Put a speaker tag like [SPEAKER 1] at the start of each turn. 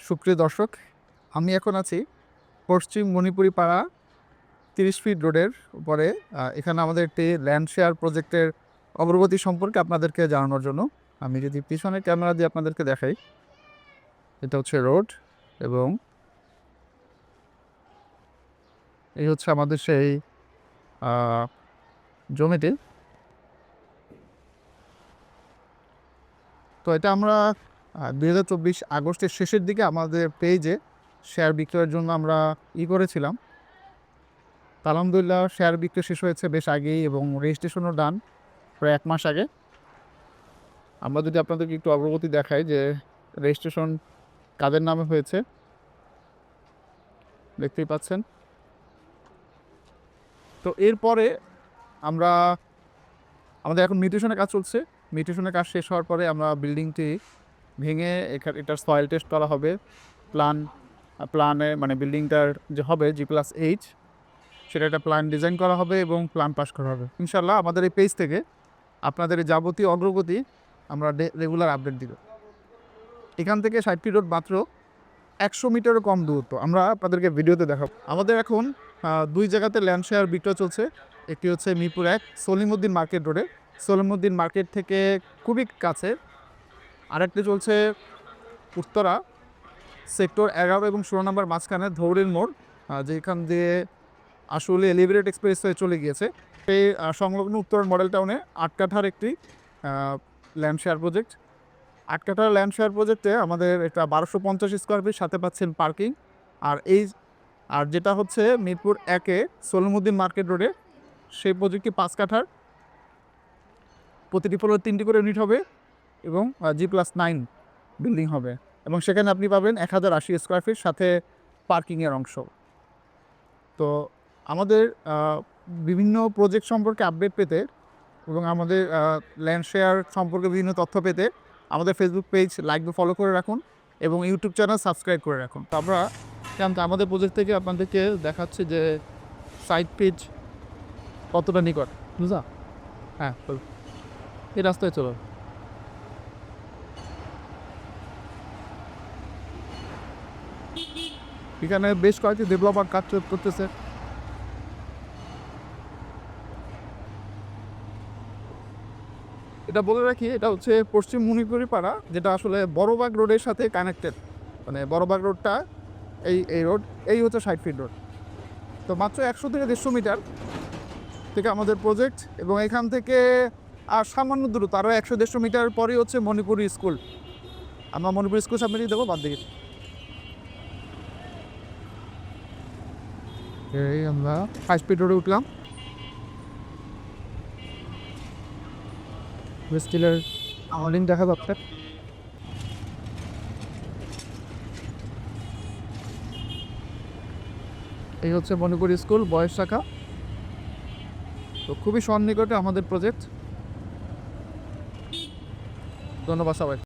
[SPEAKER 1] সুপ্রিয় দর্শক, আমি এখন আছি পশ্চিম মণিপুরি পাড়া 30 ফিট রোডের উপরে। এখানে আমাদের একটি ল্যান্ড শেয়ার প্রজেক্টের অগ্রগতি সম্পর্কে আপনাদেরকে জানানোর জন্য। আমি যদি পিছনের ক্যামেরা দিয়ে আপনাদেরকে দেখাই, এটা হচ্ছে রোড এবং এই হচ্ছে আমাদের সেই জমিটি। তো এটা আমরা 2024 আগস্টের শেষের দিকে আমাদের পেজে শেয়ার বিক্রয়ের জন্য আমরা করেছিলাম। আলহামদুলিল্লাহ শেয়ার বিক্রি শেষ হয়েছে বেশ আগেই এবং রেজিস্ট্রেশনও ডান প্রায় 1 মাস আগে। আমরা যদি আপনাদেরকে একটু অগ্রগতি দেখাই যে রেজিস্ট্রেশন কাদের নামে হয়েছে, দেখতেই পাচ্ছেন। তো এরপরে আমরা আমাদের এখন মিউটেশনের কাজ চলছে। মিউটেশনের কাজ শেষ হওয়ার পরে আমরা বিল্ডিংটি ভেঙে এটার সয়েল টেস্ট করা হবে। প্ল্যানে মানে বিল্ডিংটার যে হবে G+H, সেটা একটা প্ল্যান ডিজাইন করা হবে এবং প্ল্যান পাস করা হবে। ইনশাল্লাহ আমাদের এই পেজ থেকে আপনাদের এই যাবতীয় অগ্রগতি আমরা রেগুলার আপডেট দিব। এখান থেকে 60 ফিট রোড মাত্র 100 মিটারও কম দূরত্ব, আমরা আপনাদেরকে ভিডিওতে দেখাবো। আমাদের এখন 2 জায়গাতে ল্যান্ড শেয়ার বিক্রয় চলছে। একটি হচ্ছে মিরপুর 1 সলিমউদ্দিন মার্কেট রোডে, সলিমউদ্দিন মার্কেট থেকে খুবই কাছে। আরেকটি চলছে উত্তরা সেক্টর 11 এবং 16 নম্বর মাঝখানে ধৌরের মোড়, যেখান দিয়ে আসলে এলিভেটেড এক্সপ্রেস হয়ে চলে গিয়েছে। এই সংলগ্ন উত্তর মডেল টাউনে 8 কাঠার একটি ল্যান্ড শেয়ার প্রজেক্ট। 8 কাঠার ল্যান্ড শেয়ার প্রজেক্টে আমাদের এটা 1250 স্কোয়ার ফিট, সাথে পাচ্ছেন পার্কিং। আর যেটা হচ্ছে মিরপুর 1-এ সলিমউদ্দিন মার্কেট রোডে, সেই প্রজেক্টটি 5 কাঠার, প্রতিটি ফ্লোরে 3টি করে ইউনিট হবে এবং G+9 বিল্ডিং হবে এবং সেখানে আপনি পাবেন 1080 স্কোয়ার ফিট সাথে পার্কিংয়ের অংশ। তো আমাদের বিভিন্ন প্রজেক্ট সম্পর্কে আপডেট পেতে এবং আমাদের ল্যান্ড শেয়ার সম্পর্কে বিভিন্ন তথ্য পেতে আমাদের ফেসবুক পেজ লাইক বা ফলো করে রাখুন এবং ইউটিউব চ্যানেল সাবস্ক্রাইব করে রাখুন। তো আমরা আমাদের প্রজেক্ট থেকে আপনাদেরকে দেখাচ্ছি যে সাইড পেজ কতটা নিকট, বুঝা? হ্যাঁ, এই রাস্তায় চলো। এখানে বেশ কয়েকটি ডেভেলপার কাজ করতেছে। এটা বলে রাখি, এটা হচ্ছে পশ্চিম মণিপুরি পাড়া, যেটা আসলে বড়বাগ রোডের সাথে কানেক্টেড। মানে বড়বাগ রোডটা এই রোড, এই হচ্ছে 60 ফিট রোড। তো মাত্র 100 থেকে 150 মিটার থেকে আমাদের প্রজেক্ট এবং এখান থেকে আর সামান্য দূরত্ব, আরও 100-150 মিটার পরেই হচ্ছে মণিপুরি স্কুল। আমরা মণিপুরি স্কুল সামনে দিয়ে দেবো বাদ দিকে। এই আমরা 5 ফিট রোডে উঠলাম। স্টিলের আওয়ালিং দেখা যাচ্ছে। এই হচ্ছে মণিপুরি স্কুল বয়স শাখা। তো খুবই সন্নিকটে আমাদের প্রজেক্ট। ধন্যবাদ সবাই।